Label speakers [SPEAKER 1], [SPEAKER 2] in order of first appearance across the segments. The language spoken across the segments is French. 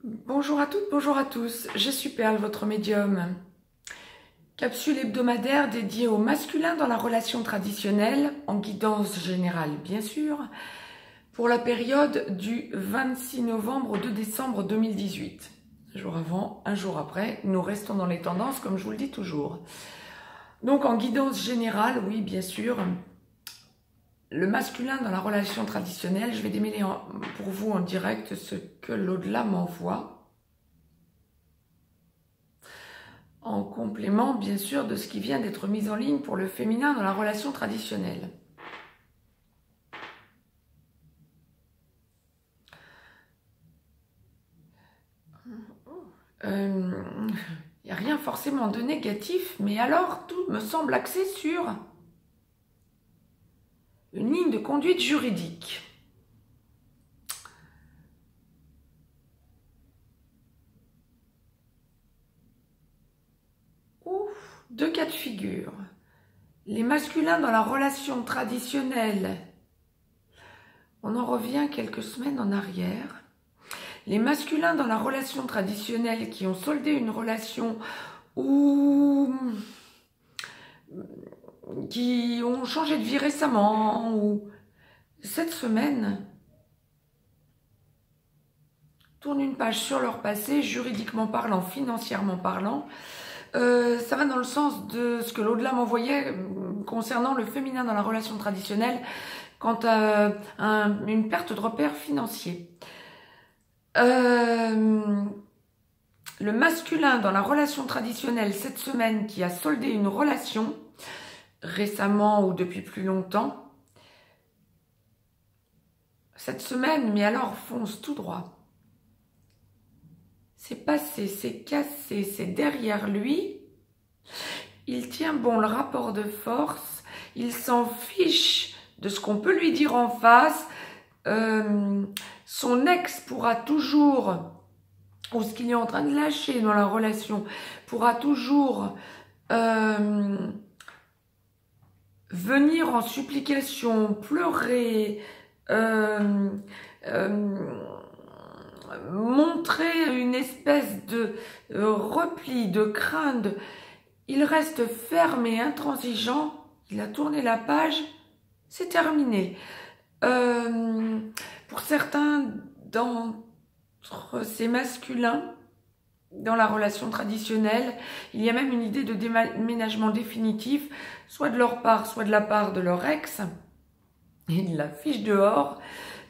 [SPEAKER 1] Bonjour à toutes, bonjour à tous, je suis Perle, votre médium. Capsule hebdomadaire dédiée au masculin dans la relation traditionnelle, en guidance générale bien sûr, pour la période du 26 novembre au 2 décembre 2018. Un jour avant, un jour après, nous restons dans les tendances comme je vous le dis toujours. Donc en guidance générale, oui bien sûr, le masculin dans la relation traditionnelle, je vais démêler pour vous en direct ce que l'au-delà m'envoie. En complément, bien sûr, de ce qui vient d'être mis en ligne pour le féminin dans la relation traditionnelle. Il n'y a rien forcément de négatif, mais alors tout me semble axé sur une ligne de conduite juridique. Deux cas de figure. Les masculins dans la relation traditionnelle, on en revient quelques semaines en arrière. Les masculins dans la relation traditionnelle qui ont soldé une relation ou qui ont changé de vie récemment ou cette semaine tournent une page sur leur passé, juridiquement parlant, financièrement parlant. Ça va dans le sens de ce que l'au-delà m'envoyait concernant le féminin dans la relation traditionnelle quant à une perte de repère financier. Le masculin dans la relation traditionnelle cette semaine qui a soldé une relation récemment ou depuis plus longtemps, cette semaine, mais alors fonce tout droit. C'est passé, c'est cassé, c'est derrière lui. Il tient bon le rapport de force, il s'en fiche de ce qu'on peut lui dire en face. Son ex pourra toujours, ou ce qu'il est en train de lâcher dans la relation, pourra toujours venir en supplication, pleurer, montrer une espèce de repli, de crainte. Il reste ferme et intransigeant. Il a tourné la page. C'est terminé. Pour certains d'entre ces masculins, dans la relation traditionnelle, il y a même une idée de déménagement définitif, soit de leur part, soit de la part de leur ex. Il la fiche dehors.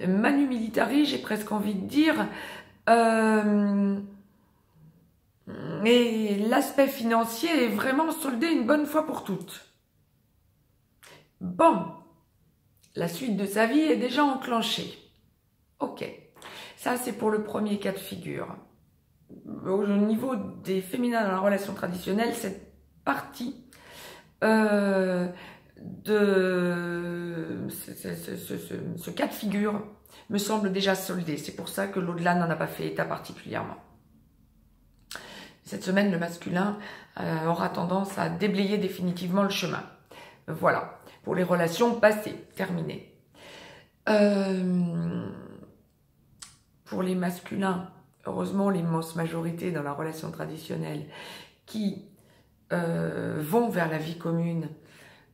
[SPEAKER 1] Manu militari, j'ai presque envie de dire. Et l'aspect financier est vraiment soldé une bonne fois pour toutes. Bon, la suite de sa vie est déjà enclenchée. Ok, ça c'est pour le premier cas de figure. Au niveau des féminins dans la relation traditionnelle, cette partie de ce cas de figure me semble déjà soldé. C'est pour ça que l'au-delà n'en a pas fait état particulièrement. Cette semaine, le masculin aura tendance à déblayer définitivement le chemin. Voilà, pour les relations passées, terminées. Pour les masculins, heureusement, l'immense majorité dans la relation traditionnelle qui vont vers la vie commune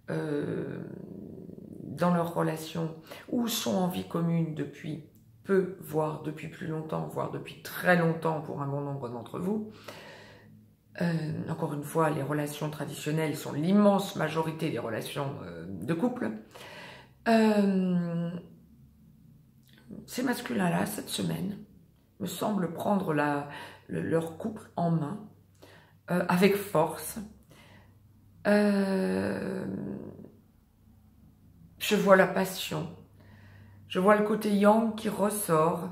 [SPEAKER 1] dans leur relation ou sont en vie commune depuis peu, voire depuis plus longtemps, voire depuis très longtemps pour un bon nombre d'entre vous. Encore une fois, les relations traditionnelles sont l'immense majorité des relations de couple. Ces masculins-là, cette semaine, me semblent prendre leur couple en main, avec force. Je vois la passion. Je vois le côté yang qui ressort.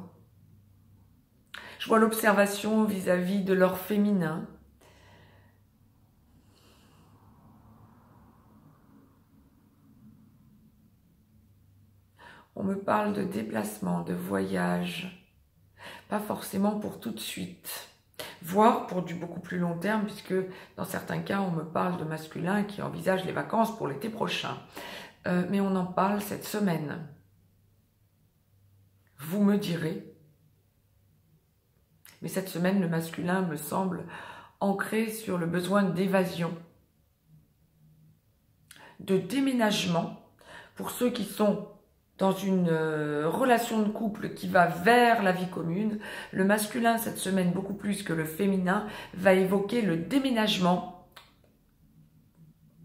[SPEAKER 1] Je vois l'observation vis-à-vis de leur féminin. On me parle de déplacement, de voyage, pas forcément pour tout de suite, voire pour du beaucoup plus long terme, puisque dans certains cas, on me parle de masculins qui envisagent les vacances pour l'été prochain. Mais on en parle cette semaine. Vous me direz, Mais cette semaine, le masculin me semble ancré sur le besoin d'évasion, de déménagement. Pour ceux qui sont dans une relation de couple qui va vers la vie commune, le masculin, cette semaine, beaucoup plus que le féminin, va évoquer le déménagement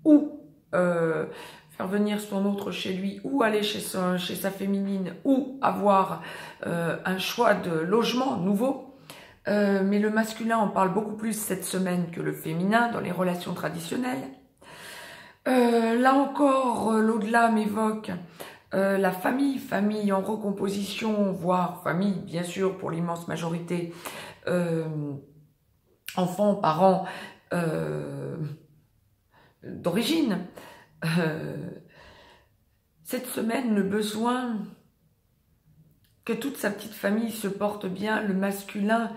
[SPEAKER 1] ou faire venir son autre chez lui, ou aller chez sa féminine, ou avoir un choix de logement nouveau. Mais le masculin en parle beaucoup plus cette semaine que le féminin dans les relations traditionnelles. Là encore, l'au-delà m'évoque la famille en recomposition, voire famille, bien sûr, pour l'immense majorité, enfants, parents d'origine. Cette semaine, le besoin que toute sa petite famille se porte bien, le masculin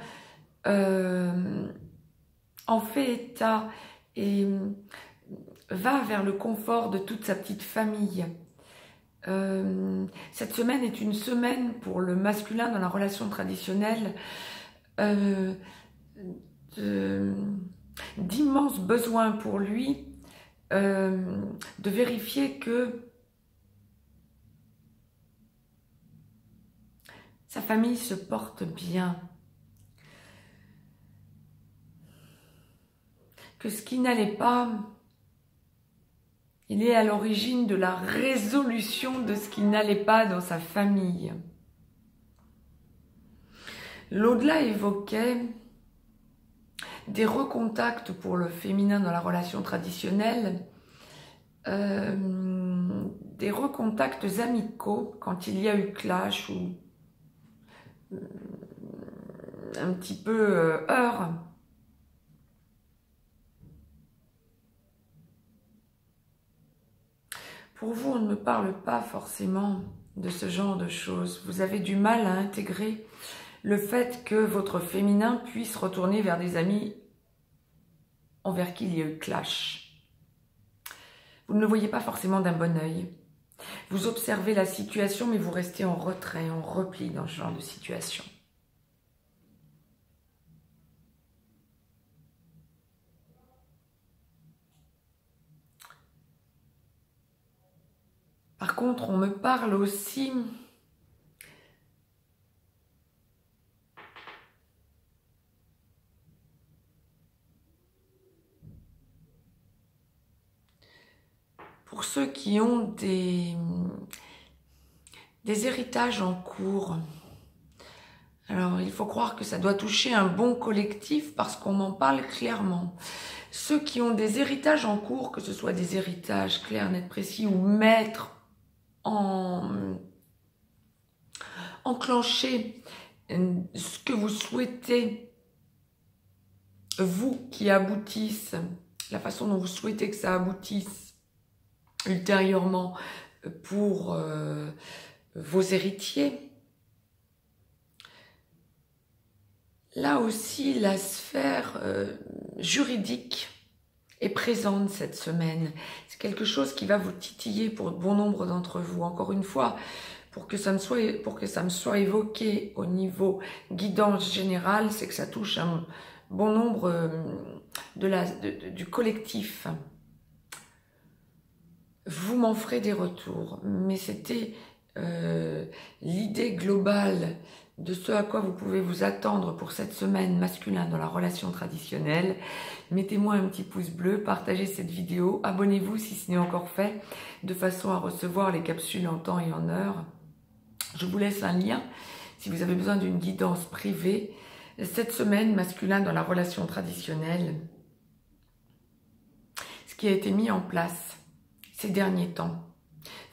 [SPEAKER 1] en fait état et va vers le confort de toute sa petite famille. Cette semaine est une semaine pour le masculin dans la relation traditionnelle d'immenses besoins pour lui de vérifier que sa famille se porte bien, que ce qui n'allait pas, il est à l'origine de la résolution de ce qui n'allait pas dans sa famille. L'au-delà évoquait des recontacts pour le féminin dans la relation traditionnelle, des recontacts amicaux quand il y a eu clash ou un petit peu heurt. Pour vous, on ne me parle pas forcément de ce genre de choses. Vous avez du mal à intégrer le fait que votre féminin puisse retourner vers des amis envers qui il y a eu clash. Vous ne le voyez pas forcément d'un bon œil. Vous observez la situation, mais vous restez en retrait, en repli dans ce genre de situation. Par contre, on me parle aussi pour ceux qui ont des héritages en cours. Alors, il faut croire que ça doit toucher un bon collectif parce qu'on m'en parle clairement. Ceux qui ont des héritages en cours, que ce soit des héritages clairs, nets, précis ou mettre enclencher ce que vous souhaitez, vous qui aboutisse, la façon dont vous souhaitez que ça aboutisse ultérieurement pour vos héritiers. Là aussi, la sphère juridique est présente cette semaine. C'est quelque chose qui va vous titiller pour bon nombre d'entre vous. Encore une fois, pour que ça me soit évoqué au niveau guidance générale, c'est que ça touche un bon nombre du collectif. Vous m'en ferez des retours, mais c'était l'idée globale de ce à quoi vous pouvez vous attendre pour cette semaine masculin dans la relation traditionnelle. Mettez-moi un petit pouce bleu, partagez cette vidéo, abonnez-vous si ce n'est encore fait, de façon à recevoir les capsules en temps et en heure. Je vous laisse un lien si vous avez besoin d'une guidance privée. Cette semaine masculin dans la relation traditionnelle, ce qui a été mis en place ces derniers temps,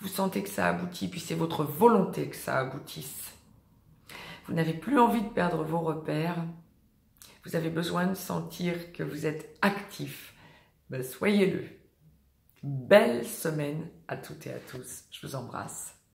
[SPEAKER 1] vous sentez que ça aboutit, puis c'est votre volonté que ça aboutisse. Vous n'avez plus envie de perdre vos repères. Vous avez besoin de sentir que vous êtes actif. Ben, soyez-le. Belle semaine à toutes et à tous. Je vous embrasse.